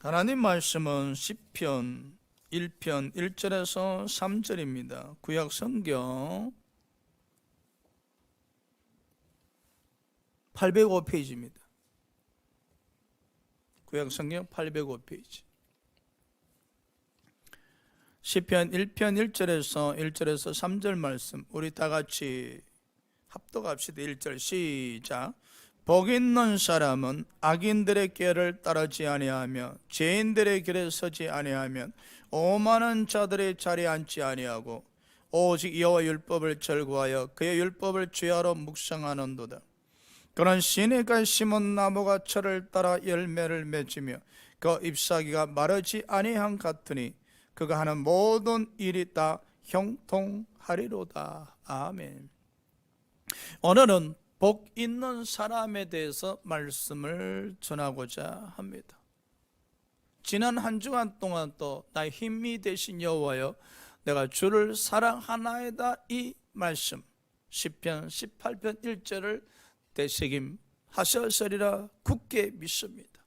하나님 말씀은 시편 1편 1절에서 3절입니다. 구약 성경 805페이지입니다. 구약 성경 805페이지. 시편 1편 1절에서 3절 말씀 우리 다 같이 합독합시다. 1절 시작. 복 있는 사람은 악인들의 길을 따르지 아니하며 죄인들의 길에 서지 아니하며 오만한 자들의 자리에 앉지 아니하고 오직 여호와 율법을 절구하여 그의 율법을 주야로 묵상하는도다. 그는 시내가 심은 나무가 철을 따라 열매를 맺으며 그 잎사귀가 마르지 아니한 같으니 그가 하는 모든 일이 다 형통하리로다. 아멘. 오늘은 복 있는 사람에 대해서 말씀을 전하고자 합니다. 지난 한 주간 동안 또 나의 힘이 되신 여호와여 내가 주를 사랑하나이다, 이 말씀 시편 18편 1절을 되새김하셨으리라 굳게 믿습니다.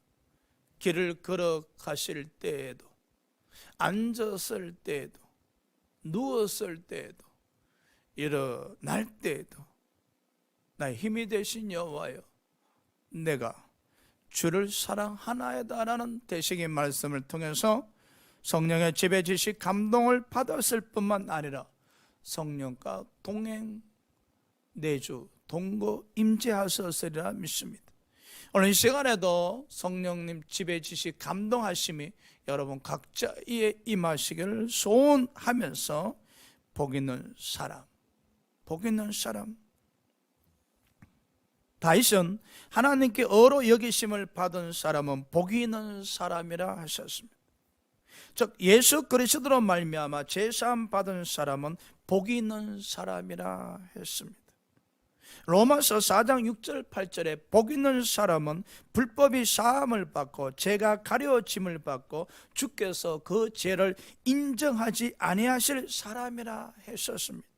길을 걸어가실 때에도, 앉았을 때에도, 누웠을 때에도, 일어날 때에도 나의 힘이 되신 여호와여 내가 주를 사랑하나이다라는 되새김 말씀을 통해서 성령의 지배 지식 감동을 받았을 뿐만 아니라 성령과 동행 내주 동거 임재하셨으리라 믿습니다. 오늘 이 시간에도 성령님 지배 지식 감동하심이 여러분 각자에 임하시기를 소원하면서 복 있는 사람, 복 있는 사람. 다윗은 하나님께 어로 여기심을 받은 사람은 복이 있는 사람이라 하셨습니다. 즉 예수 그리스도로 말미암아 제사함 받은 사람은 복이 있는 사람이라 했습니다. 로마서 4장 6절 8절에 복 있는 사람은 불법이 사함을 받고 죄가 가려짐을 받고 주께서 그 죄를 인정하지 아니하실 사람이라 했었습니다.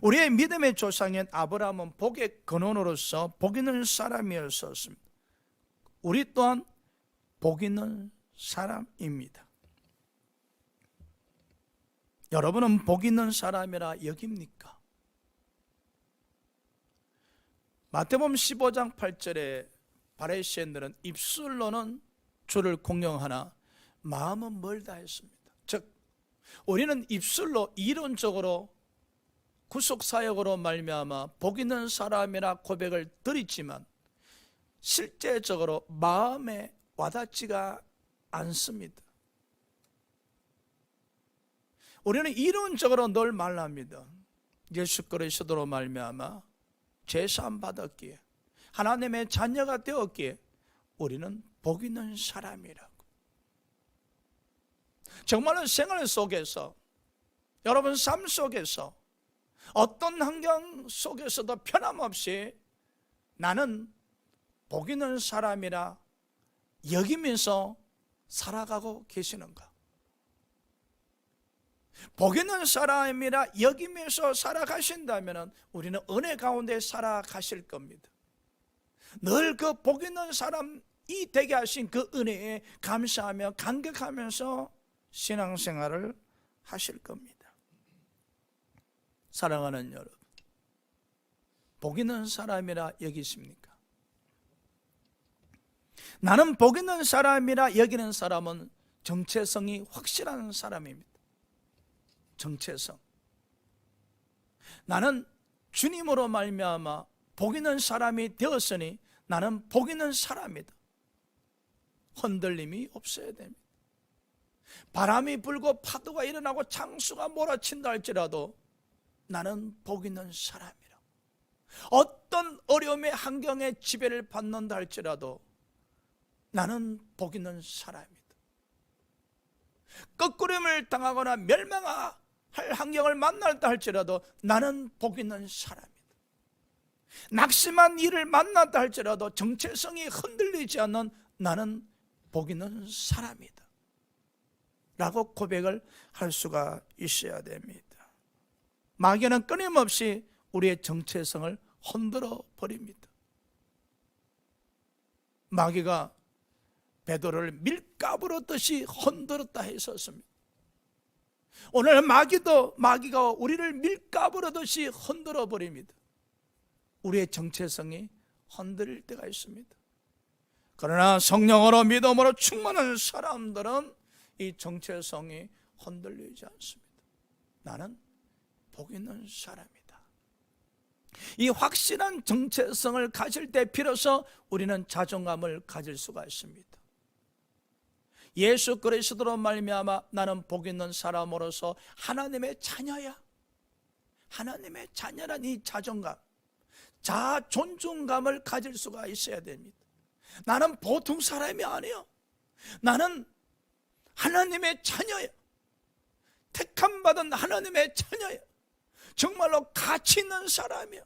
우리의 믿음의 조상인 아브라함은 복의 근원으로서 복 있는 사람이었습니다. 우리 또한 복 있는 사람입니다. 여러분은 복 있는 사람이라 여깁니까? 마태복음 15장 8절에 바리새인들은 입술로는 주를 공경하나 마음은 멀다 했습니다. 즉 우리는 입술로 이론적으로 구속사역으로 말미암아 복 있는 사람이라 고백을 드리지만 실제적으로 마음에 와닿지가 않습니다. 우리는 이론적으로 늘 말합니다. 예수 그리스도로 말미암아 제사함 받았기에 하나님의 자녀가 되었기에 우리는 복 있는 사람이라고. 정말로 생활 속에서 여러분 삶 속에서 어떤 환경 속에서도 변함없이 나는 복 있는 사람이라 여기면서 살아가고 계시는가? 복 있는 사람이라 여기면서 살아가신다면 우리는 은혜 가운데 살아가실 겁니다. 늘 그 복 있는 사람이 되게 하신 그 은혜에 감사하며 감격하면서 신앙생활을 하실 겁니다. 사랑하는 여러분, 복 있는 사람이라 여기십니까? 나는 복 있는 사람이라 여기는 사람은 정체성이 확실한 사람입니다. 정체성. 나는 주님으로 말미암아 복 있는 사람이 되었으니 나는 복 있는 사람이다. 흔들림이 없어야 됩니다. 바람이 불고 파도가 일어나고 창수가 몰아친다 할지라도 나는 복 있는 사람이라. 어떤 어려움의 환경에 지배를 받는다 할지라도 나는 복 있는 사람이다. 꺾으림을 당하거나 멸망할 환경을 만날다 할지라도 나는 복 있는 사람이다. 낙심한 일을 만났다 할지라도 정체성이 흔들리지 않는 나는 복 있는 사람이다 라고 고백을 할 수가 있어야 됩니다. 마귀는 끊임없이 우리의 정체성을 흔들어 버립니다. 마귀가 베드로를 밀가부로 듯이 흔들었다 했었습니다. 오늘 마귀가 우리를 밀가부로 듯이 흔들어 버립니다. 우리의 정체성이 흔들릴 때가 있습니다. 그러나 성령으로 믿음으로 충만한 사람들은 이 정체성이 흔들리지 않습니다. 나는 복 있는 사람이다. 이 확실한 정체성을 가질 때 비로소 우리는 자존감을 가질 수가 있습니다. 예수 그리스도로 말미암아 나는 복 있는 사람으로서 하나님의 자녀야. 하나님의 자녀란 이 자존감, 자아 존중감을 가질 수가 있어야 됩니다. 나는 보통 사람이 아니야. 나는 하나님의 자녀야. 택함받은 하나님의 자녀야. 정말로 가치 있는 사람이야.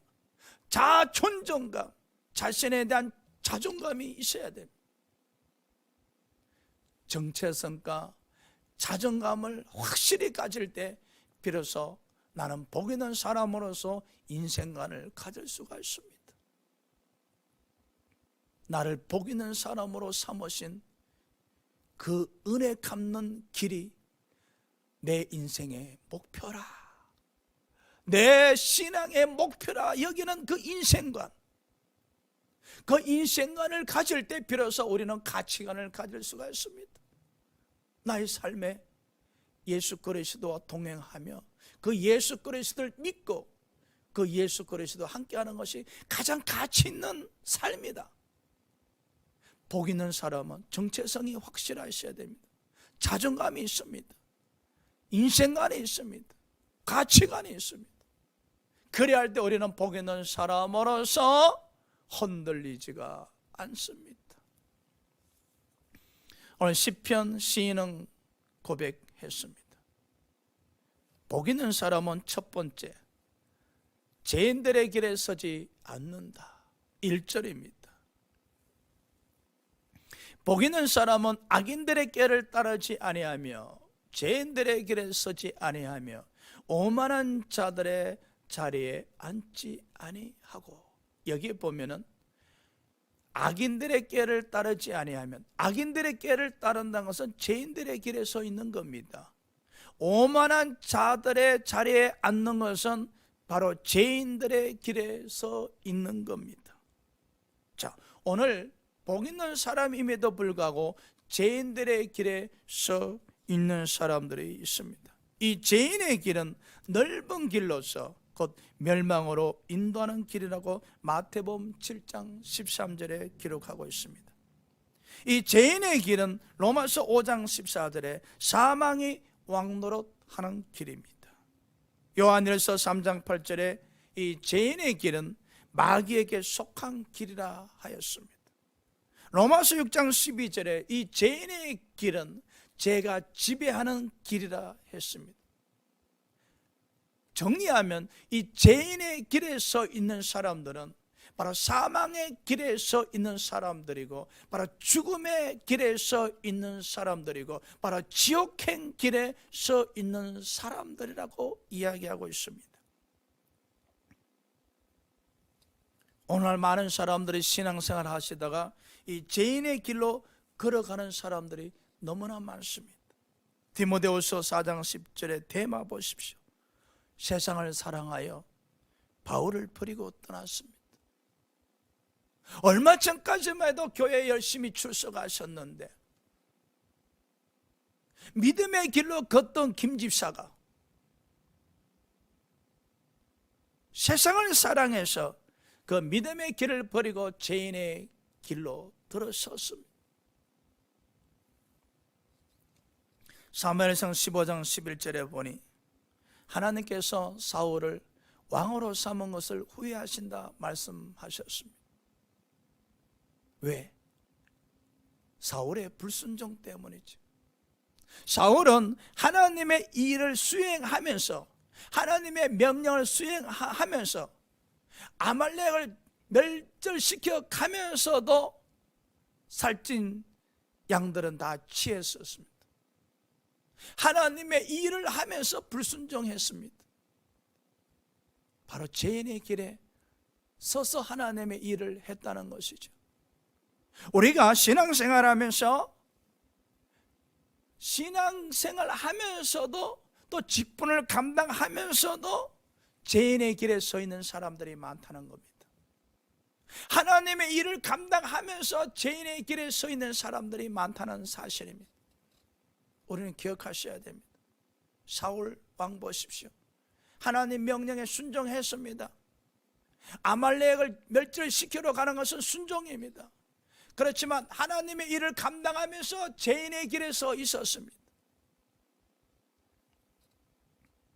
자아 존중감, 자신에 대한 자존감이 있어야 됩니다. 정체성과 자존감을 확실히 가질 때 비로소 나는 복 있는 사람으로서 인생관을 가질 수가 있습니다. 나를 복 있는 사람으로 삼으신 그 은혜 갚는 길이 내 인생의 목표라, 내 신앙의 목표라 여기는 그 인생관, 그 인생관을 가질 때 비로소 우리는 가치관을 가질 수가 있습니다. 나의 삶에 예수 그리스도와 동행하며 그 예수 그리스도를 믿고 그 예수 그리스도와 함께하는 것이 가장 가치 있는 삶이다. 복 있는 사람은 정체성이 확실하셔야 됩니다. 자존감이 있습니다. 인생관이 있습니다. 가치관이 있습니다. 그래야 할 때 우리는 복 있는 사람으로서 흔들리지가 않습니다. 오늘 시편 시인은 고백했습니다. 복 있는 사람은 첫 번째, 죄인들의 길에 서지 않는다. 1절입니다. 복 있는 사람은 악인들의 길을 따르지 아니하며 죄인들의 길에 서지 아니하며 오만한 자들의 자리에 앉지 아니하고, 여기에 보면은 악인들의 길을 따르지 아니하면, 악인들의 길을 따른다는 것은 죄인들의 길에 서 있는 겁니다. 오만한 자들의 자리에 앉는 것은 바로 죄인들의 길에 서 있는 겁니다. 자, 오늘 복 있는 사람임에도 불구하고 죄인들의 길에 서 있는 사람들이 있습니다. 이 죄인의 길은 넓은 길로서 곧 멸망으로 인도하는 길이라고 마태복음 7장 13절에 기록하고 있습니다. 이 죄인의 길은 로마서 5장 14절에 사망이 왕노릇하는 길입니다. 요한일서 3장 8절에 이 죄인의 길은 마귀에게 속한 길이라 하였습니다. 로마서 6장 12절에 이 죄인의 길은 죄가 지배하는 길이라 했습니다. 정리하면 이 죄인의 길에 서 있는 사람들은 바로 사망의 길에 서 있는 사람들이고, 바로 죽음의 길에 서 있는 사람들이고, 바로 지옥행 길에 서 있는 사람들이라고 이야기하고 있습니다. 오늘 많은 사람들이 신앙생활 하시다가 이 죄인의 길로 걸어가는 사람들이 너무나 많습니다. 디모데후서 4장 10절에 대마 보십시오. 세상을 사랑하여 바울을 버리고 떠났습니다. 얼마 전까지만 해도 교회에 열심히 출석하셨는데 믿음의 길로 걷던 김 집사가 세상을 사랑해서 그 믿음의 길을 버리고 죄인의 길로 들어섰습니다. 사무엘상 15장 11절에 보니 하나님께서 사울을 왕으로 삼은 것을 후회하신다 말씀하셨습니다. 왜? 사울의 불순종 때문이죠. 사울은 하나님의 일을 수행하면서, 하나님의 명령을 수행하면서 아말렉을 멸절시켜 가면서도 살찐 양들은 다 취했었습니다. 하나님의 일을 하면서 불순종했습니다. 바로 죄인의 길에 서서 하나님의 일을 했다는 것이죠. 우리가 신앙생활하면서 신앙생활하면서도 또 직분을 감당하면서도 죄인의 길에 서 있는 사람들이 많다는 겁니다. 하나님의 일을 감당하면서 죄인의 길에 서 있는 사람들이 많다는 사실입니다. 우리는 기억하셔야 됩니다. 사울 왕 보십시오. 하나님 명령에 순종했습니다. 아말렉을 멸절시키러 가는 것은 순종입니다. 그렇지만 하나님의 일을 감당하면서 죄인의 길에 서 있었습니다.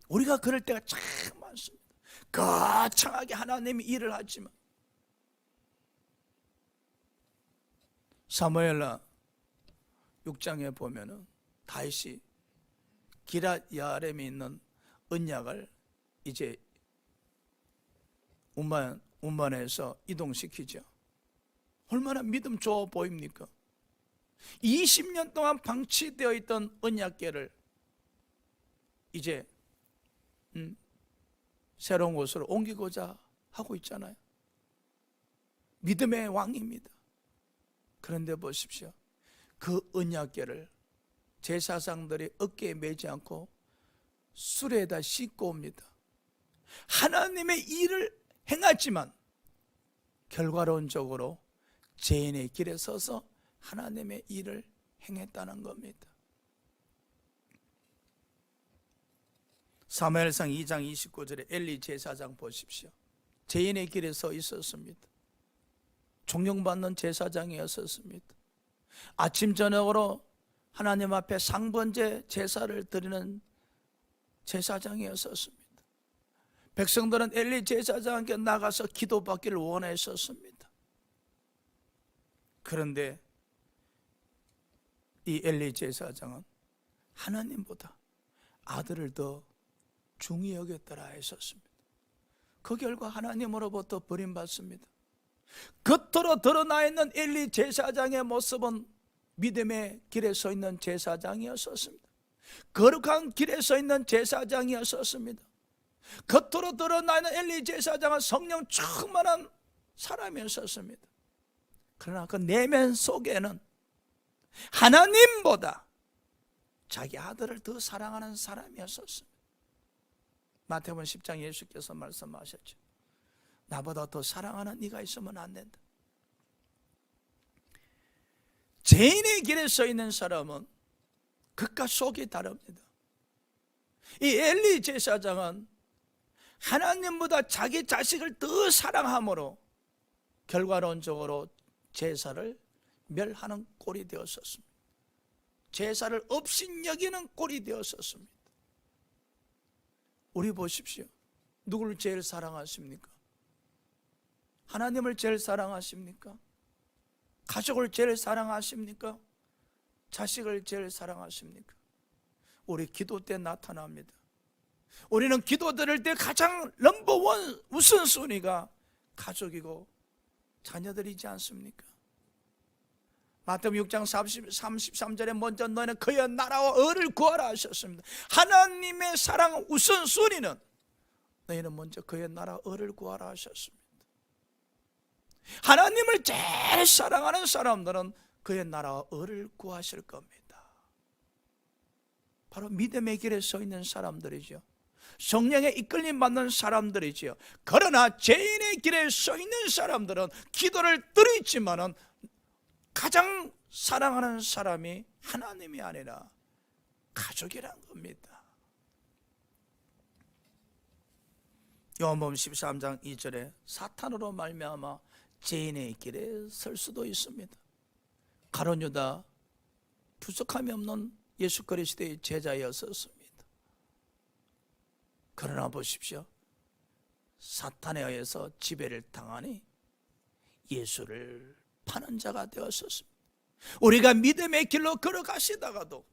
우리가 그럴 때가 참 많습니다. 거창하게 하나님이 일을 하지만, 사무엘하 6장에 보면은 다윗이 기럇 야아렘에 있는 언약을 이제 운반해서 이동시키죠. 얼마나 믿음 좋아 보입니까? 20년 동안 방치되어 있던 언약궤를 이제 새로운 곳으로 옮기고자 하고 있잖아요. 믿음의 왕입니다. 그런데 보십시오. 그 언약궤를 제사장들이 어깨에 매지 않고 수레에다 싣고 옵니다. 하나님의 일을 행하지만 결과론적으로 죄인의 길에 서서 하나님의 일을 행했다는 겁니다. 사무엘상 2장 29절에 엘리 제사장 보십시오. 죄인의 길에 서 있었습니다. 존경받는 제사장이었습니다. 아침 저녁으로 하나님 앞에 상번제 제사를 드리는 제사장이었습니다. 백성들은 엘리 제사장에게 나가서 기도받기를 원했었습니다. 그런데 이 엘리 제사장은 하나님보다 아들을 더 중히 여겼더라 했었습니다. 그 결과 하나님으로부터 버림받습니다. 겉으로 드러나 있는 엘리 제사장의 모습은 믿음의 길에 서 있는 제사장이었습니다. 거룩한 길에 서 있는 제사장이었습니다. 겉으로 드러나 있는 엘리 제사장은 성령 충만한 사람이었습니다. 그러나 그 내면 속에는 하나님보다 자기 아들을 더 사랑하는 사람이었습니다. 마태복음 10장 예수께서 말씀하셨죠. 나보다 더 사랑하는 네가 있으면 안 된다. 죄인의 길에 서 있는 사람은 겉과 속이 다릅니다. 이 엘리 제사장은 하나님보다 자기 자식을 더 사랑함으로 결과론적으로 제사를 멸하는 꼴이 되었었습니다. 제사를 업신여기는 꼴이 되었었습니다. 우리 보십시오. 누구를 제일 사랑하십니까? 하나님을 제일 사랑하십니까? 가족을 제일 사랑하십니까? 자식을 제일 사랑하십니까? 우리 기도 때 나타납니다. 우리는 기도 드릴 때 가장 넘버원 우선순위가 가족이고 자녀들이지 않습니까? 마태복음 6장 33절에 먼저 너희는 그의 나라와 의를 구하라 하셨습니다. 하나님의 사랑 우선순위는 너희는 먼저 그의 나라와 의를 구하라 하셨습니다. 하나님을 제일 사랑하는 사람들은 그의 나라와 의를 구하실 겁니다. 바로 믿음의 길에 서 있는 사람들이죠. 성령의 이끌림 받는 사람들이지요. 그러나 죄인의 길에 서 있는 사람들은 기도를 드리지만은 가장 사랑하는 사람이 하나님이 아니라 가족이란 겁니다. 요한복음 13장 2절에 사탄으로 말미암아 죄인의 길에 설 수도 있습니다. 가룟 유다 부족함이 없는 예수 그리스도의 제자였었습니다. 그러나 보십시오. 사탄에 의해서 지배를 당하니 예수를 파는 자가 되었었습니다. 우리가 믿음의 길로 걸어가시다가도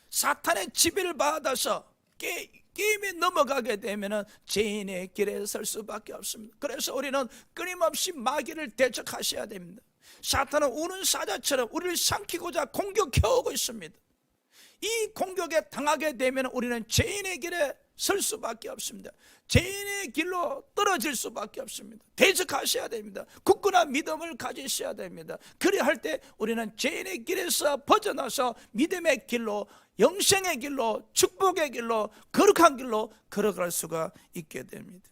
사탄의 지배를 받아서 게임에 넘어가게 되면 죄인의 길에 설 수밖에 없습니다. 그래서 우리는 끊임없이 마귀를 대적하셔야 됩니다. 사탄은 우는 사자처럼 우리를 삼키고자 공격해오고 있습니다. 이 공격에 당하게 되면 우리는 죄인의 길에 설 수밖에 없습니다. 죄인의 길로 떨어질 수밖에 없습니다. 대적하셔야 됩니다. 굳건한 믿음을 가지셔야 됩니다. 그리할 때 우리는 죄인의 길에서 벗어나서 믿음의 길로, 영생의 길로, 축복의 길로, 거룩한 길로 걸어갈 수가 있게 됩니다.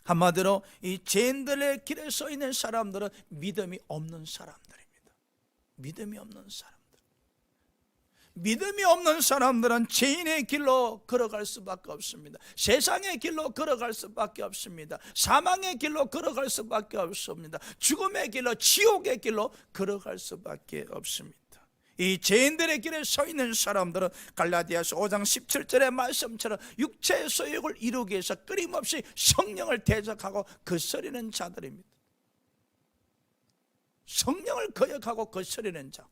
한마디로 이 죄인들의 길에 서 있는 사람들은 믿음이 없는 사람들입니다. 믿음이 없는 사람들. 믿음이 없는 사람들은 죄인의 길로 걸어갈 수밖에 없습니다. 세상의 길로 걸어갈 수밖에 없습니다. 사망의 길로 걸어갈 수밖에 없습니다. 죽음의 길로, 지옥의 길로 걸어갈 수밖에 없습니다. 이 죄인들의 길에 서 있는 사람들은 갈라디아서 5장 17절의 말씀처럼 육체의 소욕을 이루기 위해서 끊임없이 성령을 대적하고 거스리는 자들입니다. 성령을 거역하고 거스리는 자,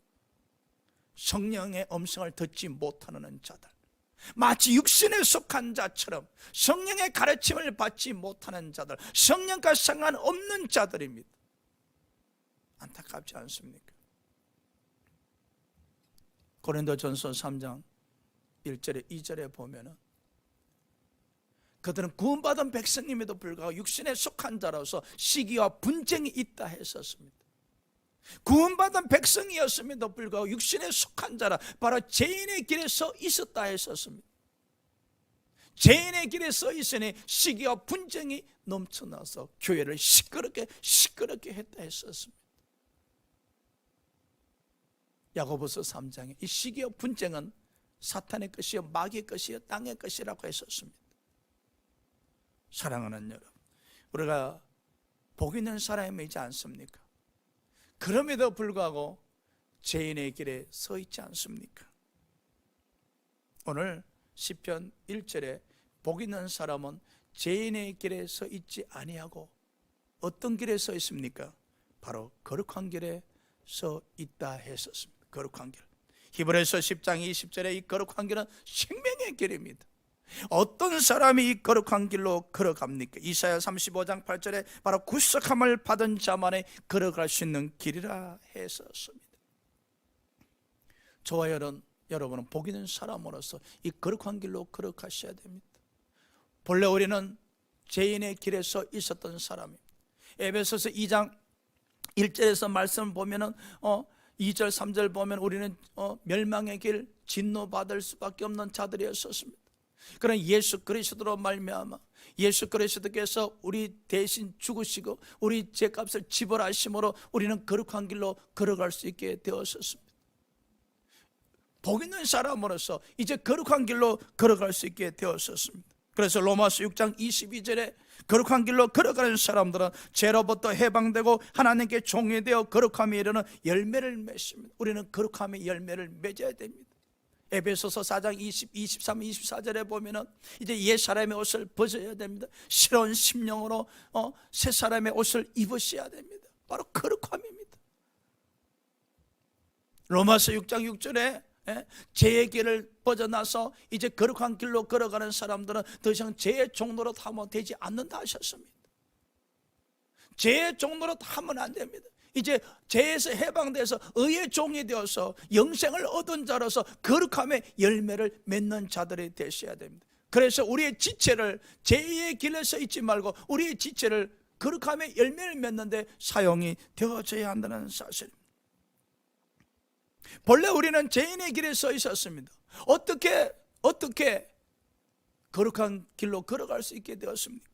성령의 음성을 듣지 못하는 자들, 마치 육신에 속한 자처럼 성령의 가르침을 받지 못하는 자들, 성령과 상관없는 자들입니다. 안타깝지 않습니까? 고린도전서 3장 1절에 2절에 보면은 그들은 구원받은 백성임에도 불구하고 육신에 속한 자로서 시기와 분쟁이 있다 했었습니다. 구원받은 백성이었음에도 불구하고 육신에 속한 자라, 바로 죄인의 길에 서 있었다 했었습니다. 죄인의 길에 서 있으니 시기와 분쟁이 넘쳐나서 교회를 시끄럽게 했다 했었습니다. 야고보서 3장에 이 시기와 분쟁은 사탄의 것이요 마귀의 것이요 땅의 것이라고 했었습니다. 사랑하는 여러분, 우리가 복 있는 사람이지 않습니까? 그럼에도 불구하고 죄인의 길에 서 있지 않습니까? 오늘 시편 1절에 복 있는 사람은 죄인의 길에 서 있지 아니하고 어떤 길에 서 있습니까? 바로 거룩한 길에 서 있다 했었습니다. 거룩한 길. 히브리서 10장 20절에 이 거룩한 길은 생명의 길입니다. 어떤 사람이 이 거룩한 길로 걸어갑니까? 이사야 35장 8절에 바로 구속함을 받은 자만이 걸어갈 수 있는 길이라 했었습니다. 저와 여러분은 복 있는 사람으로서 이 거룩한 길로 걸어가셔야 됩니다. 본래 우리는 죄인의 길에서 있었던 사람입니다. 에베소서 2장 1절에서 말씀을 보면은 2절 3절 보면 우리는 멸망의 길, 진노받을 수밖에 없는 자들이었습니다. 그러나 예수 그리스도로 말미암아 예수 그리스도께서 우리 대신 죽으시고 우리 죄값을 지불하심으로 우리는 거룩한 길로 걸어갈 수 있게 되었습니다. 복 있는 사람으로서 이제 거룩한 길로 걸어갈 수 있게 되었습니다. 그래서 로마서 6장 22절에 거룩한 길로 걸어가는 사람들은 죄로부터 해방되고 하나님께 종이 되어 거룩함에 이르는 열매를 맺습니다. 우리는 거룩함의 열매를 맺어야 됩니다. 에베소서 4장 23, 24절에 보면은 이제 옛 사람의 옷을 벗어야 됩니다. 새로운 심령으로 새 사람의 옷을 입으셔야 됩니다. 바로 거룩함입니다. 로마서 6장 6절에 죄의 길을 벗어나서 이제 거룩한 길로 걸어가는 사람들은 더 이상 죄의 종로로 하면 되지 않는다 하셨습니다. 죄의 종로로 하면 안 됩니다. 이제 죄에서 해방돼서 의의 종이 되어서 영생을 얻은 자로서 거룩함의 열매를 맺는 자들이 되셔야 됩니다. 그래서 우리의 지체를 죄의 길에서 있지 말고 우리의 지체를 거룩함의 열매를 맺는데 사용이 되어져야 한다는 사실입니다. 본래 우리는 죄인의 길에 서 있었습니다. 어떻게 거룩한 길로 걸어갈 수 있게 되었습니까?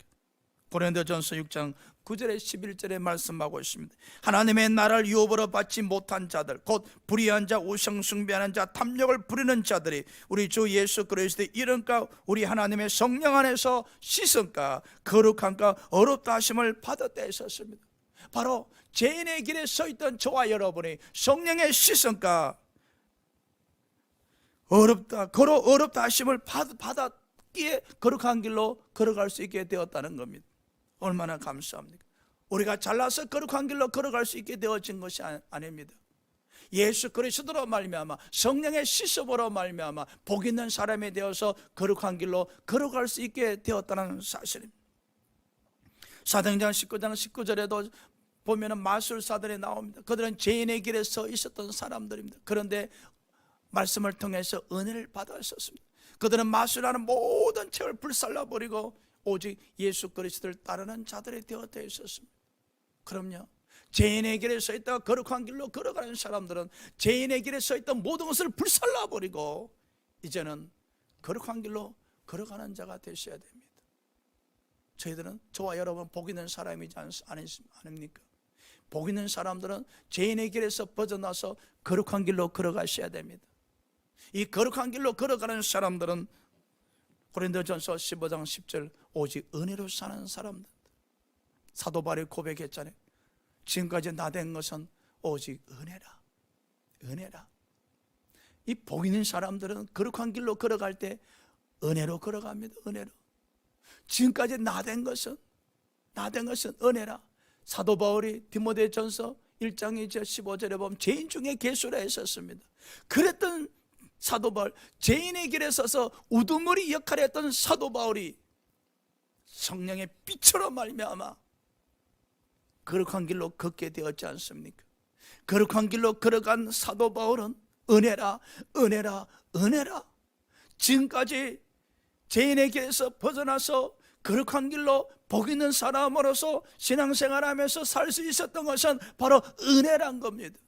고린도전서 6장 9절에 11절에 말씀하고 있습니다. 하나님의 나라를 유업으로 받지 못한 자들, 곧 불의한 자, 우상숭배하는 자, 탐욕을 부리는 자들이 우리 주 예수 그리스도의 이름과 우리 하나님의 성령 안에서 씻음과 거룩함과 어렵다 하심을 받았다 했었습니다. 바로 죄인의 길에 서 있던 저와 여러분이 성령의 씻음과 어렵다 하심을 받았기에 거룩한 길로 걸어갈 수 있게 되었다는 겁니다. 얼마나 감사합니까? 우리가 잘나서 거룩한 길로 걸어갈 수 있게 되어진 것이 아닙니다. 예수 그리스도로 말미암아 성령의 씻음으로 말미암아 복 있는 사람이 되어서 거룩한 길로 걸어갈 수 있게 되었다는 사실입니다. 사도행전 19장 19절에도 보면은 마술사들이 나옵니다. 그들은 죄인의 길에 서 있었던 사람들입니다. 그런데 말씀을 통해서 은혜를 받았었습니다. 그들은 마술하는 모든 책을 불살라버리고 오직 예수 그리스도를 따르는 자들이 되어 있었습니다. 그럼요, 죄인의 길에 서 있다가 거룩한 길로 걸어가는 사람들은 죄인의 길에 서 있던 모든 것을 불살라버리고 이제는 거룩한 길로 걸어가는 자가 되셔야 됩니다. 저희들은, 저와 여러분 복 있는 사람이지 않습니까? 복 있는 사람들은 죄인의 길에서 벗어나서 거룩한 길로 걸어가셔야 됩니다. 이 거룩한 길로 걸어가는 사람들은 고린도전서 15장 10절 오직 은혜로 사는 사람들. 사도 바울이 고백했잖아요. 지금까지 나된 것은 오직 은혜라. 은혜라. 이 복 있는 사람들은 거룩한 길로 걸어갈 때 은혜로 걸어갑니다. 은혜로. 지금까지 나된 것은 은혜라. 사도 바울이 디모데전서 1장 15절에 보면 죄인 중에 괴수라 했었습니다. 그랬던 사도 바울, 죄인의 길에 서서 우두머리 역할을 했던 사도 바울이 성령의 빛으로 말미암아 거룩한 길로 걷게 되었지 않습니까? 거룩한 길로 걸어간 사도 바울은 은혜라, 은혜라, 은혜라. 지금까지 죄인의 길에서 벗어나서 거룩한 길로 복 있는 사람으로서 신앙생활하면서 살 수 있었던 것은 바로 은혜란 겁니다.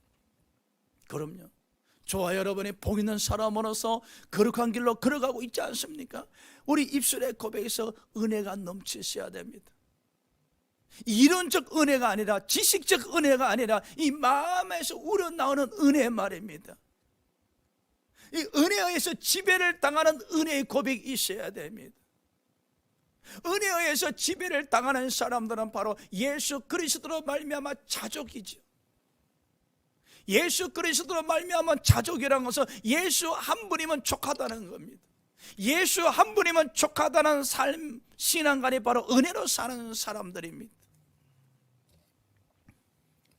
그럼요, 저와 여러분이 복 있는 사람으로서 거룩한 길로 걸어가고 있지 않습니까? 우리 입술의 고백에서 은혜가 넘치셔야 됩니다. 이론적 은혜가 아니라, 지식적 은혜가 아니라 이 마음에서 우러나오는 은혜 말입니다. 이 은혜에 의해서 지배를 당하는 은혜의 고백이 있어야 됩니다. 은혜에 의해서 지배를 당하는 사람들은 바로 예수 그리스도로 말미암아 자족이죠. 예수 그리스도로 말미암아 자족이라는 것은 예수 한 분이면 족하다는 겁니다. 예수 한 분이면 족하다는 삶, 신앙관이 바로 은혜로 사는 사람들입니다.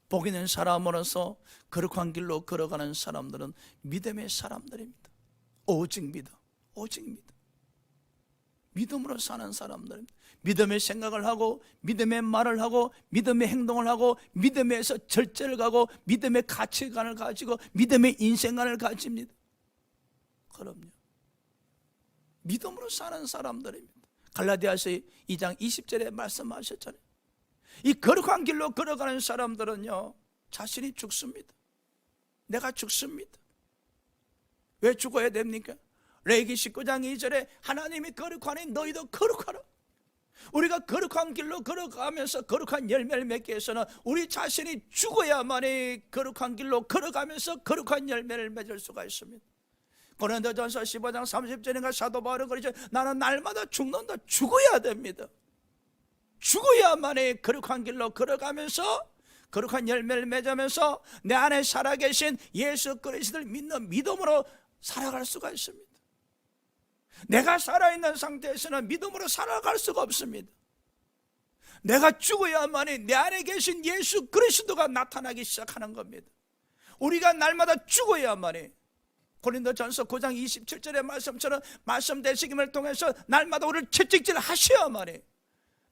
복 있는 사람으로서 거룩한 길로 걸어가는 사람들은 믿음의 사람들입니다. 오직 믿음, 오직 믿음. 믿음으로 사는 사람들입니다. 믿음의 생각을 하고, 믿음의 말을 하고, 믿음의 행동을 하고, 믿음에서 절제를 가고, 믿음의 가치관을 가지고, 믿음의 인생관을 가집니다. 그럼요, 믿음으로 사는 사람들입니다. 갈라디아서 2장 20절에 말씀하셨잖아요. 이 거룩한 길로 걸어가는 사람들은요, 자신이 죽습니다. 내가 죽습니다. 왜 죽어야 됩니까? 레위기 19장 2절에 하나님이 거룩하니 너희도 거룩하라. 우리가 거룩한 길로 걸어가면서 거룩한 열매를 맺기 위해서는 우리 자신이 죽어야만이 거룩한 길로 걸어가면서 거룩한 열매를 맺을 수가 있습니다. 고린도전서 15장 30절인가 사도 바울은 그러죠. 나는 날마다 죽는다. 죽어야 됩니다. 죽어야만이 거룩한 길로 걸어가면서 거룩한 열매를 맺으면서 내 안에 살아계신 예수 그리스도를 믿는 믿음으로 살아갈 수가 있습니다. 내가 살아있는 상태에서는 믿음으로 살아갈 수가 없습니다. 내가 죽어야만이 내 안에 계신 예수 그리스도가 나타나기 시작하는 겁니다. 우리가 날마다 죽어야만이, 고린도전서 9장 27절의 말씀처럼 말씀 되시김을 통해서 날마다 우리를 채찍질 하셔야만이,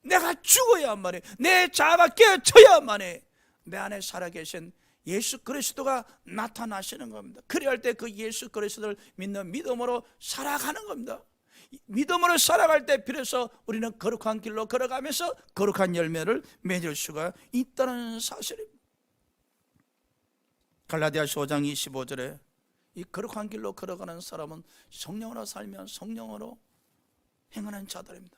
내가 죽어야만이, 내 자아가 깨어져야만이 내 안에 살아계신 예수 그리스도가 나타나시는 겁니다. 그래야 할 때 그 예수 그리스도를 믿는 믿음으로 살아가는 겁니다. 믿음으로 살아갈 때 비로소 우리는 거룩한 길로 걸어가면서 거룩한 열매를 맺을 수가 있다는 사실입니다. 갈라디아서 5장 25절에 이 거룩한 길로 걸어가는 사람은 성령으로 살면 성령으로 행하는 자들입니다.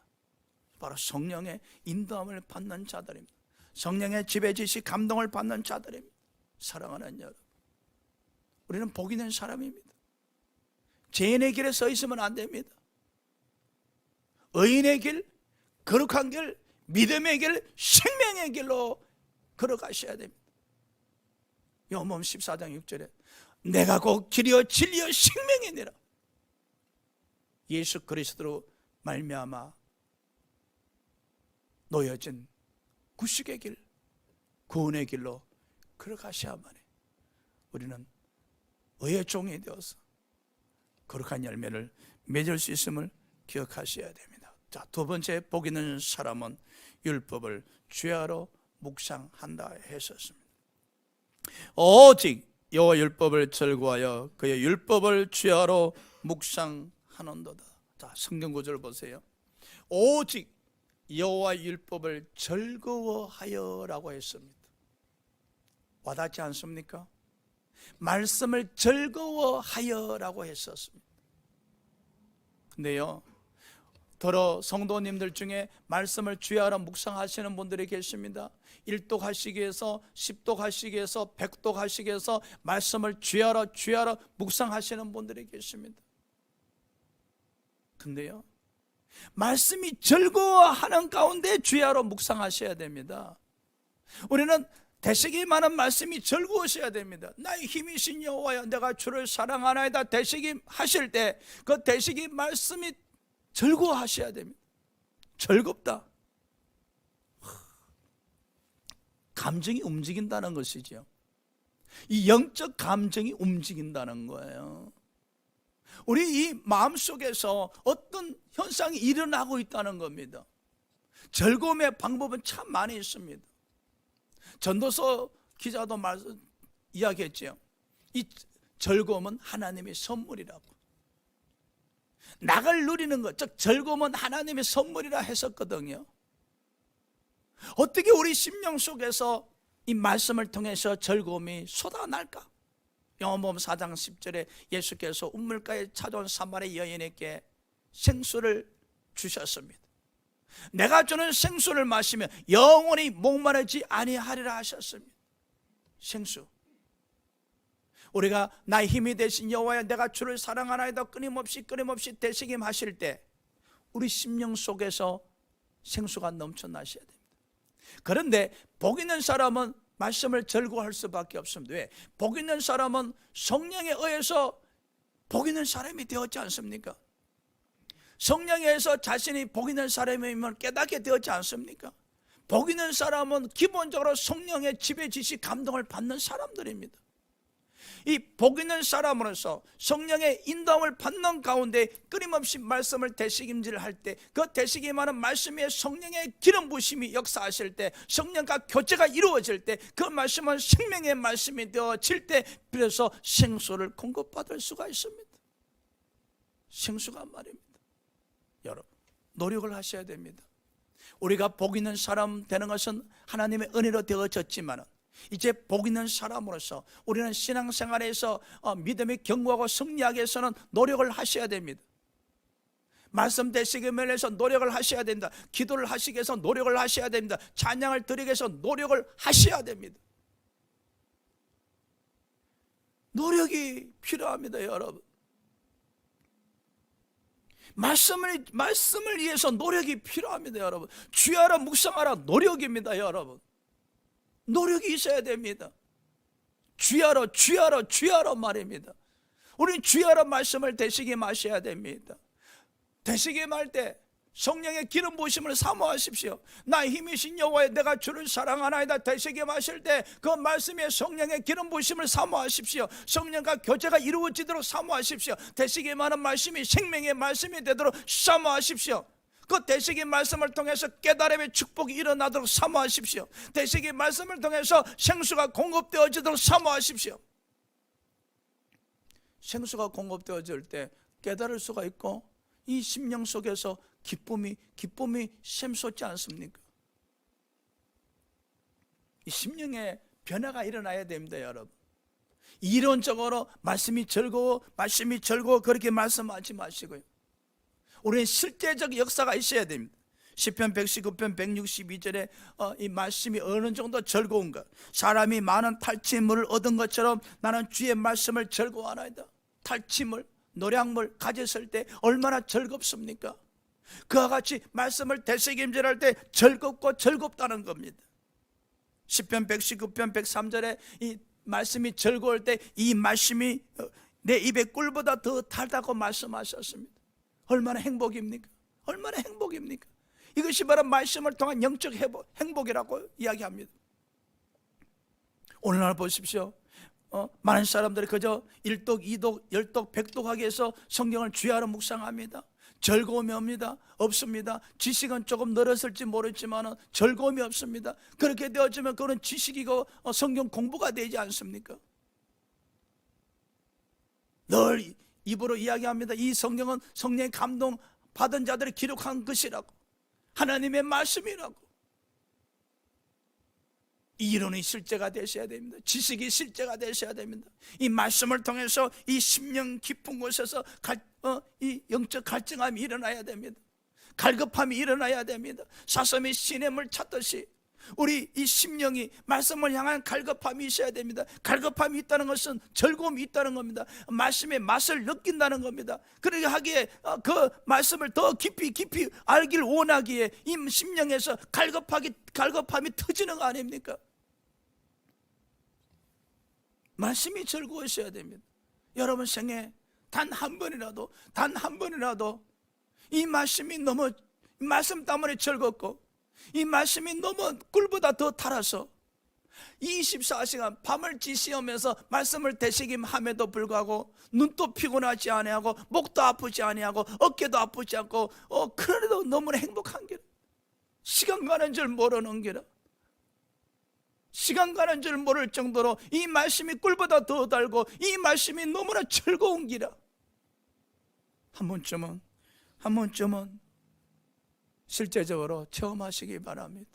바로 성령의 인도함을 받는 자들입니다. 성령의 지배지시 감동을 받는 자들입니다. 사랑하는 여러분, 우리는 복 있는 사람입니다. 죄인의 길에 서 있으면 안 됩니다. 의인의 길, 거룩한 길, 믿음의 길, 생명의 길로 걸어가셔야 됩니다. 요한복음 14장 6절에 내가 곧 길이요 진리요 생명이니라. 예수 그리스도로 말미암아 놓여진 구식의 길, 구원의 길로 걸어가셔야만이 우리는 의의 종이 되어서 거룩한 열매를 맺을 수 있음을 기억하셔야 됩니다. 자, 두 번째 복 있는 사람은 율법을 주야로 묵상한다 했었습니다. 오직 여호와 율법을 즐거워하여 그의 율법을 주야로 묵상하는 하는도다. 자, 성경 구절 보세요. 오직 여호와 율법을 즐거워하여라고 했습니다. 와닿지 않습니까? 말씀을 즐거워하여라고 했었습니다. 근데요, 더러 성도님들 중에 말씀을 주야로 묵상하시는 분들이 계십니다. 1독 하시기 위해서 10독 하시기 위해서 100독 하시기 위해서 말씀을 주야로 묵상하시는 분들이 계십니다. 근데요, 말씀이 즐거워하는 가운데 주야로 묵상하셔야 됩니다. 우리는 되시기 많은 말씀이 즐거우셔야 됩니다. 나의 힘이신 여호와여 내가 주를 사랑하나이다. 되시기 하실 때 그 되시기 말씀이 즐거워하셔야 됩니다. 즐겁다. 감정이 움직인다는 것이죠. 이 영적 감정이 움직인다는 거예요. 우리 이 마음속에서 어떤 현상이 일어나고 있다는 겁니다. 즐거움의 방법은 참 많이 있습니다. 전도서 기자도 이야기했죠. 이 즐거움은 하나님의 선물이라고. 낙을 누리는 것, 즉 즐거움은 하나님의 선물이라 했었거든요. 어떻게 우리 심령 속에서 이 말씀을 통해서 즐거움이 쏟아날까? 요한복음 4장 10절에 예수께서 우물가에 찾아온 사마리 여인에게 생수를 주셨습니다. 내가 주는 생수를 마시면 영원히 목마르지 아니하리라 하셨습니다. 생수. 우리가 나의 힘이 되신 여호와여 내가 주를 사랑하나이다 끊임없이 되새김하실 때 우리 심령 속에서 생수가 넘쳐나셔야 됩니다. 그런데 복 있는 사람은 말씀을 즐거워할 수밖에 없습니다. 왜? 복 있는 사람은 성령에 의해서 복 있는 사람이 되었지 않습니까? 성령에 의해서 자신이 복 있는 사람임을 깨닫게 되었지 않습니까? 복 있는 사람은 기본적으로 성령의 지배 지시 감동을 받는 사람들입니다. 이 복 있는 사람으로서 성령의 인도함을 받는 가운데 끊임없이 말씀을 되새김질할 때 그 되새김하는 말씀에 성령의 기름 부심이 역사하실 때 성령과 교제가 이루어질 때 그 말씀은 생명의 말씀이 되어질 때 그래서 생수를 공급받을 수가 있습니다. 생수가 말입니다. 여러분 노력을 하셔야 됩니다. 우리가 복 있는 사람 되는 것은 하나님의 은혜로 되어졌지만 이제 복 있는 사람으로서 우리는 신앙생활에서 믿음이 견고하고 승리하기 위해서는 노력을 하셔야 됩니다. 말씀 되시기 위해서 노력을 하셔야 된다. 기도를 하시기 위해서 노력을 하셔야 됩니다. 찬양을 드리기 위해서 노력을 하셔야 됩니다. 노력이 필요합니다, 여러분. 말씀을 위해서 노력이 필요합니다, 여러분. 주야로 묵상하라 노력입니다, 여러분. 노력이 있어야 됩니다. 주야로 말입니다. 우리 주야로 말씀을 되새김하셔야 됩니다. 되새김할 때 성령의 기름 부으심을 사모하십시오. 나의 힘이신 여호와여 내가 주를 사랑하나이다. 되새김하실 때 그 말씀에 성령의 기름 부으심을 사모하십시오. 성령과 교제가 이루어지도록 사모하십시오. 되새김하는 말씀이 생명의 말씀이 되도록 사모하십시오. 그 되새김 말씀을 통해서 깨달음의 축복이 일어나도록 사모하십시오. 되새김 말씀을 통해서 생수가 공급되어지도록 사모하십시오. 생수가 공급되어질 때 깨달을 수가 있고 이 심령 속에서 기쁨이 샘솟지 않습니까? 이 심령의 변화가 일어나야 됩니다, 여러분. 이론적으로 말씀이 즐거워 그렇게 말씀하지 마시고요. 우리는 실제적 역사가 있어야 됩니다. 시편 119편 162절에 이 말씀이 어느 정도 즐거운가. 사람이 많은 탈취물을 얻은 것처럼 나는 주의 말씀을 즐거워하나이다. 탈취물, 노량물 가졌을 때 얼마나 즐겁습니까? 그와 같이 말씀을 되새김질할 때 즐겁다는 겁니다. 시편 119편 103절에 이 말씀이 즐거울 때 이 말씀이 내 입의 꿀보다 더 달다고 말씀하셨습니다. 얼마나 행복입니까? 얼마나 행복입니까? 이것이 바로 말씀을 통한 영적 행복이라고 이야기합니다. 오늘날 보십시오. 많은 사람들이 그저 1독, 2독, 10독, 100독 하기 위해서 성경을 주야로 묵상합니다. 즐거움이 없습니다. 지식은 조금 늘었을지 모르지만 즐거움이 없습니다. 그렇게 되어지면 그건 지식이고 성경 공부가 되지 않습니까? 늘 입으로 이야기합니다. 이 성경은 성령의 감동 받은 자들이 기록한 것이라고, 하나님의 말씀이라고. 이론이 실제가 되셔야 됩니다. 지식이 실제가 되셔야 됩니다. 이 말씀을 통해서 이 심령 깊은 곳에서 이 영적 갈증함이 일어나야 됩니다. 갈급함이 일어나야 됩니다. 사슴이 시냇물 찾듯이 우리 이 심령이 말씀을 향한 갈급함이 있어야 됩니다. 갈급함이 있다는 것은 즐거움이 있다는 겁니다. 말씀의 맛을 느낀다는 겁니다. 그러게 하기에 그 말씀을 더 깊이 알길 원하기에 이 심령에서 갈급함이 터지는 거 아닙니까? 말씀이 즐거우셔야 됩니다. 여러분 생에 단 한 번이라도 이 말씀이 너무, 말씀 때문에 즐겁고 이 말씀이 너무 꿀보다 더 달아서 24시간 밤을 지새우면서 말씀을 되새김함에도 불구하고 눈도 피곤하지 아니하고 목도 아프지 아니하고 어깨도 아프지 않고 그래도 너무나 행복한 길, 시간 가는 줄 모르는 길, 시간 가는 줄 모를 정도로 이 말씀이 꿀보다 더 달고 이 말씀이 너무나 즐거운 길이라. 한 번쯤은 실제적으로 체험하시기 바랍니다.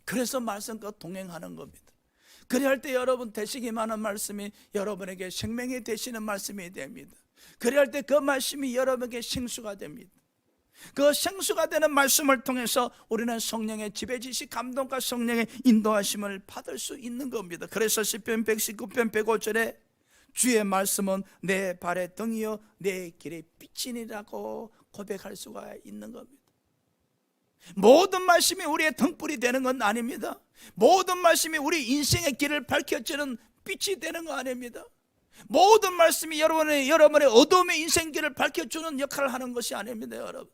그래서 말씀과 동행하는 겁니다. 그래야 할 때 여러분 되시기만 말씀이 여러분에게 생명이 되시는 말씀이 됩니다. 그래야 할 때 그 말씀이 여러분에게 생수가 됩니다. 그 생수가 되는 말씀을 통해서 우리는 성령의 지배지시 감동과 성령의 인도하심을 받을 수 있는 겁니다. 그래서 시편 119편 105절에 주의 말씀은 내 발의 등이요 내 길의 빛이니라고 고백할 수가 있는 겁니다. 모든 말씀이 우리의 등불이 되는 건 아닙니다. 모든 말씀이 우리 인생의 길을 밝혀주는 빛이 되는 거 아닙니다. 모든 말씀이 여러분의 어둠의 인생길을 밝혀주는 역할을 하는 것이 아닙니다. 여러분,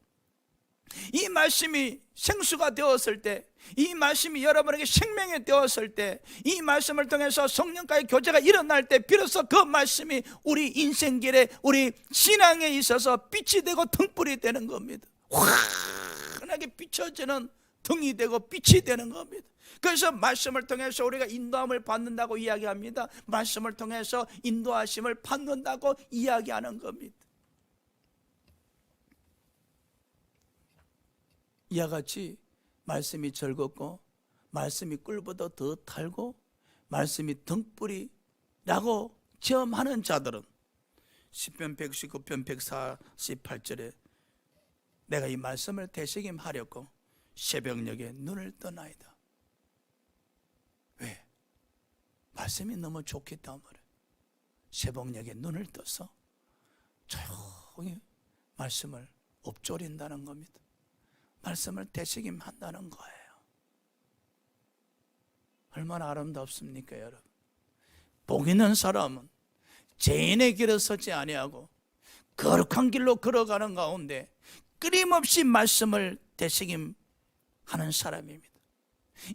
이 말씀이 생수가 되었을 때, 이 말씀이 여러분에게 생명이 되었을 때, 이 말씀을 통해서 성령과의 교제가 일어날 때 비로소 그 말씀이 우리 인생길에, 우리 신앙에 있어서 빛이 되고 등불이 되는 겁니다. 환하게 비춰지는 등이 되고 빛이 되는 겁니다. 그래서 말씀을 통해서 우리가 인도함을 받는다고 이야기합니다. 말씀을 통해서 인도하심을 받는다고 이야기하는 겁니다. 이와 같이 말씀이 즐겁고 말씀이 꿀보다 더 달고 말씀이 등불이라고 체험하는 자들은 시편 119편 148절에 내가 이 말씀을 되새김하려고 새벽녘에 눈을 떠나이다. 왜? 말씀이 너무 좋기 때문에 새벽녘에 눈을 떠서 조용히 말씀을 읊조린다는 겁니다. 말씀을 되새김한다는 거예요. 얼마나 아름답습니까, 여러분? 복 있는 사람은 죄인의 길에 서지 아니하고 거룩한 길로 걸어가는 가운데 끊임없이 말씀을 되새김하는 사람입니다.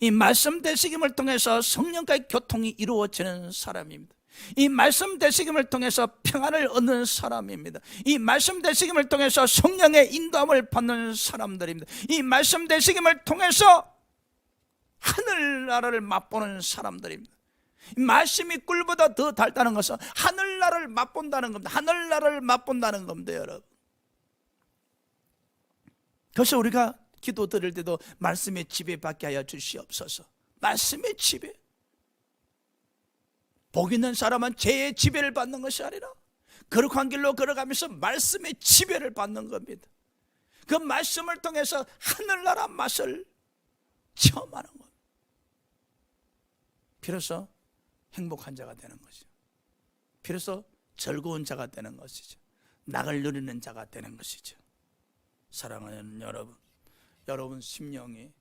이 말씀 되새김을 통해서 성령과의 교통이 이루어지는 사람입니다. 이 말씀 되새김을 통해서 평안을 얻는 사람입니다. 이 말씀 되새김을 통해서 성령의 인도함을 받는 사람들입니다. 이 말씀 되새김을 통해서 하늘나라를 맛보는 사람들입니다. 이 말씀이 꿀보다 더 달다는 것은 하늘나라를 맛본다는 겁니다. 하늘나라를 맛본다는 겁니다, 여러분. 그래서 우리가 기도 드릴 때도 말씀의 지배받게 하여 주시옵소서. 말씀의 지배. 복 있는 사람은 죄의 지배를 받는 것이 아니라 거룩한 길로 걸어가면서 말씀의 지배를 받는 겁니다. 그 말씀을 통해서 하늘나라 맛을 체험하는 겁니다. 비로소 행복한 자가 되는 것이죠. 비로소 즐거운 자가 되는 것이죠. 낙을 누리는 자가 되는 것이죠. 사랑하는 여러분 심령이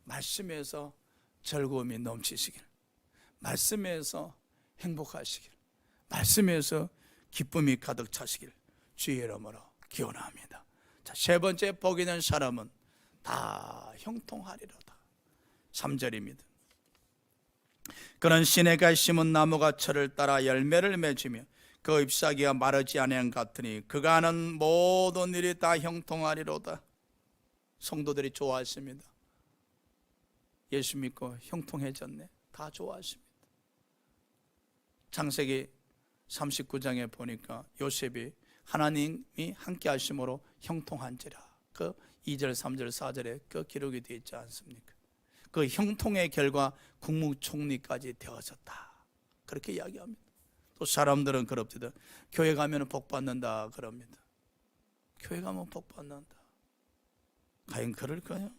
말씀에서 즐거움이 넘치시길, 말씀에서 행복하시길, 말씀에서 기쁨이 가득 차시길 주의 이름으로 기원합니다. 자, 세 번째 복 있는 사람은 다 형통하리로다. 3절입니다. 그는 시내가에 심은 나무가 철을 따라 열매를 맺으며 그 잎사귀가 마르지 아니한 같으니 그가 하는 모든 일이 다 형통하리로다. 성도들이 좋아하십니다. 예수 믿고 형통해졌네. 다 좋아하십니다. 창세기 39장에 보니까 요셉이 하나님이 함께 하심으로 형통한지라, 그 2절 3절 4절에 그 기록이 되어 있지 않습니까? 그 형통의 결과 국무총리까지 되어졌다, 그렇게 이야기합니다. 또 사람들은 그럽니다. 교회 가면 복 받는다 그럽니다. 교회 가면 복 받는다. 과연 그럴까요?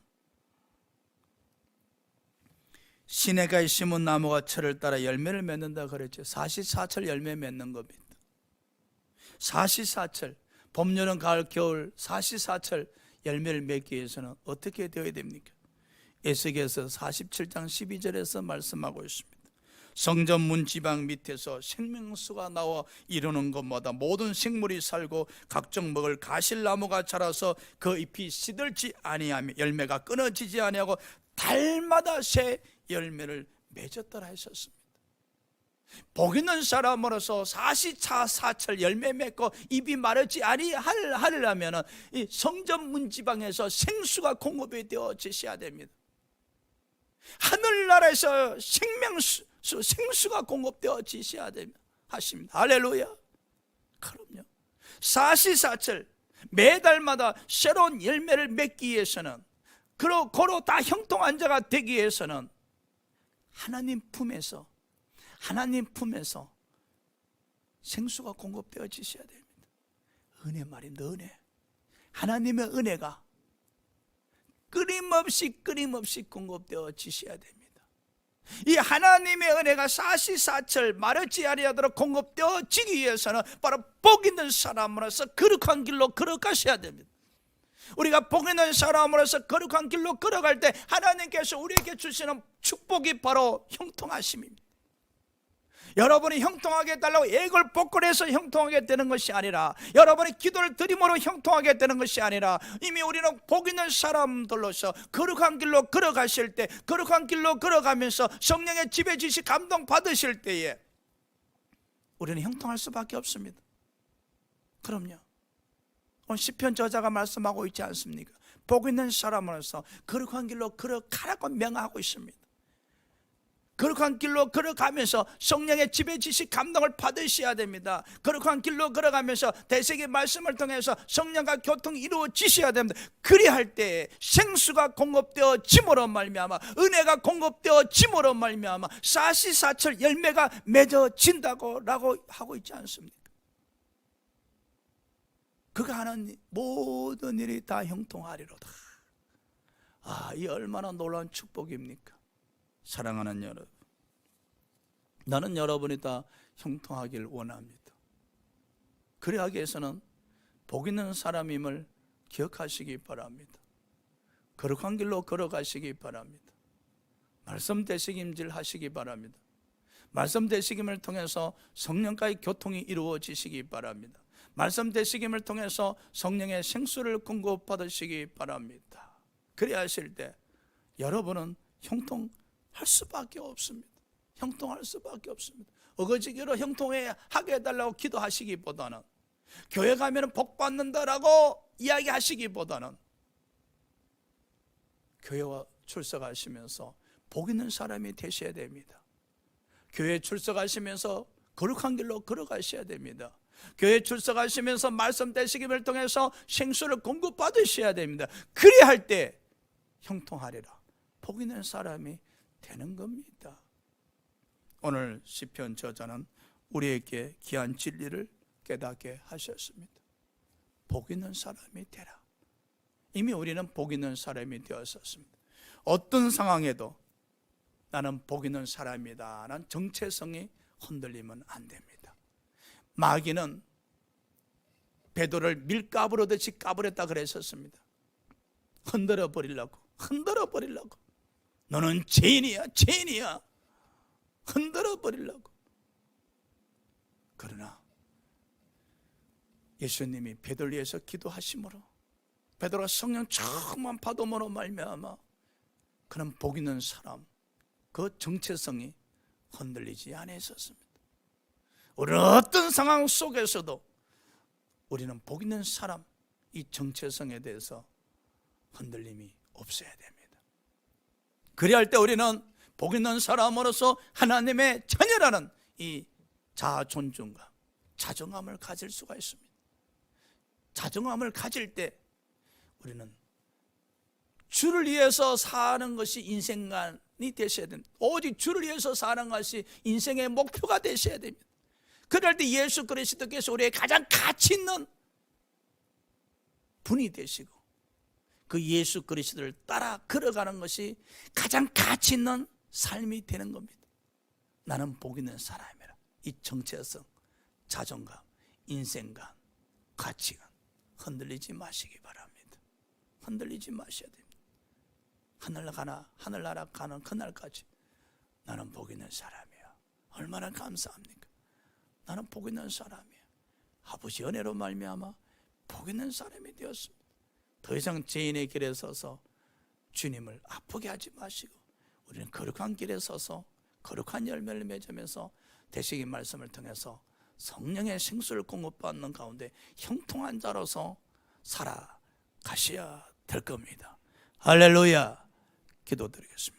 시내가에 심은 나무가 철을 따라 열매를 맺는다 그랬죠. 사시사철 열매 맺는 겁니다. 사시사철, 봄, 여름, 가을, 겨울 사시사철 열매를 맺기 위해서는 어떻게 되어야 됩니까? 에스겔서 47장 12절에서 말씀하고 있습니다. 성전 문 지방 밑에서 생명수가 나와 이루는 것마다 모든 생물이 살고 각종 먹을 가실나무가 자라서 그 잎이 시들지 아니하며 열매가 끊어지지 아니하고 달마다 새 열매를 맺었더라 했었습니다. 복 있는 사람으로서 사시사철 열매 맺고 입이 마르지 아니하려면 이 성전 문지방에서 생수가 공급이 되어지셔야 됩니다. 하늘나라에서 생수가 공급되어지셔야 됩니다 하십니다. 할렐루야. 그럼요. 사시사철 매달마다 새로운 열매를 맺기 위해서는, 고로 다 형통한 자가 되기 위해서는 하나님 품에서 생수가 공급되어지셔야 됩니다. 은혜 말입니다. 은혜. 하나님의 은혜가 끊임없이 공급되어지셔야 됩니다. 이 하나님의 은혜가 사시사철 마르지 아니하도록 공급되어지기 위해서는 바로 복 있는 사람으로서 거룩한 길로 걸어가셔야 됩니다. 우리가 복 있는 사람으로서 거룩한 길로 걸어갈 때 하나님께서 우리에게 주시는 축복이 바로 형통하심입니다. 여러분이 형통하게 해달라고 애걸 복걸해서 형통하게 되는 것이 아니라, 여러분이 기도를 드림으로 형통하게 되는 것이 아니라, 이미 우리는 복 있는 사람들로서 거룩한 길로 걸어가실 때, 거룩한 길로 걸어가면서 성령의 지배 지시 감동 받으실 때에 우리는 형통할 수밖에 없습니다. 그럼요. 오늘 시편 저자가 말씀하고 있지 않습니까? 복 있는 사람으로서 거룩한 길로 걸어가라고 명하고 있습니다. 거룩한 길로 걸어가면서 성령의 지배 지시 감동을 받으셔야 됩니다. 거룩한 길로 걸어가면서 대세의 말씀을 통해서 성령과 교통이 이루어지셔야 됩니다. 그리할 때 생수가 공급되어짐으로 말미암아, 은혜가 공급되어짐으로 말미암아 사시사철 열매가 맺어진다고 하고 있지 않습니까? 그가 하는 모든 일이 다 형통하리로다. 이 얼마나 놀라운 축복입니까? 사랑하는 여러분, 나는 여러분이 다 형통하길 원합니다. 그래야 하기 위해서는 복 있는 사람임을 기억하시기 바랍니다. 거룩한 길로 걸어가시기 바랍니다. 말씀 되새김질 하시기 바랍니다. 말씀 되새김을 통해서 성령과의 교통이 이루어지시기 바랍니다. 말씀 되새김을 통해서 성령의 생수를 공급받으시기 바랍니다. 그래야 하실 때 여러분은 형통할 수밖에 없습니다. 형통할 수밖에 없습니다. 어거지기로 형통하게 해달라고 기도하시기보다는, 교회 가면 복 받는다라고 이야기하시기보다는 교회와 출석하시면서 복 있는 사람이 되셔야 됩니다. 교회 출석하시면서 거룩한 길로 걸어가셔야 됩니다. 교회 출석하시면서 말씀 되시김을 통해서 생수를 공급받으셔야 됩니다. 그래야 할 때 형통하리라, 복 있는 사람이 되는 겁니다. 오늘 시편 저자는 우리에게 귀한 진리를 깨닫게 하셨습니다. 복 있는 사람이 되라. 이미 우리는 복 있는 사람이 되었었습니다. 어떤 상황에도 나는 복 있는 사람이다 라는 정체성이 흔들리면 안 됩니다. 마귀는 베드로를 밀가부로 듯이 까부렸다 그랬었습니다. 흔들어 버리려고. 너는 죄인이야. 흔들어 버리려고. 그러나 예수님이 베드로를 위해서 기도하심으로, 베드로가 성령 충만 받음으로 말미암아 그는 복 있는 사람, 그 정체성이 흔들리지 않았었습니다. 우리는 어떤 상황 속에서도 우리는 복 있는 사람, 이 정체성에 대해서 흔들림이 없어야 됩니다. 그래야 할 때 우리는 복 있는 사람으로서 하나님의 자녀라는 이 자아 존중감, 자정함을 가질 수가 있습니다. 자정함을 가질 때 우리는 주를 위해서 사는 것이 인생관이 되셔야 됩니다. 오직 주를 위해서 사는 것이 인생의 목표가 되셔야 됩니다. 그럴 때 예수 그리스도께서 우리의 가장 가치 있는 분이 되시고 그 예수 그리스도를 따라 걸어가는 것이 가장 가치 있는 삶이 되는 겁니다. 나는 복 있는 사람이라. 이 정체성, 자존감, 인생관, 가치관 흔들리지 마시기 바랍니다. 흔들리지 마셔야 됩니다. 하늘나라 가는 그날까지 나는 복 있는 사람이야. 얼마나 감사합니까? 나는 복 있는 사람이야. 아버지 은혜로 말미암아 복 있는 사람이 되었습니다. 더 이상 죄인의 길에 서서 주님을 아프게 하지 마시고 우리는 거룩한 길에 서서 거룩한 열매를 맺으면서 대식의 말씀을 통해서 성령의 생수를 공급받는 가운데 형통한 자로서 살아가셔야 될 겁니다. 할렐루야. 기도드리겠습니다.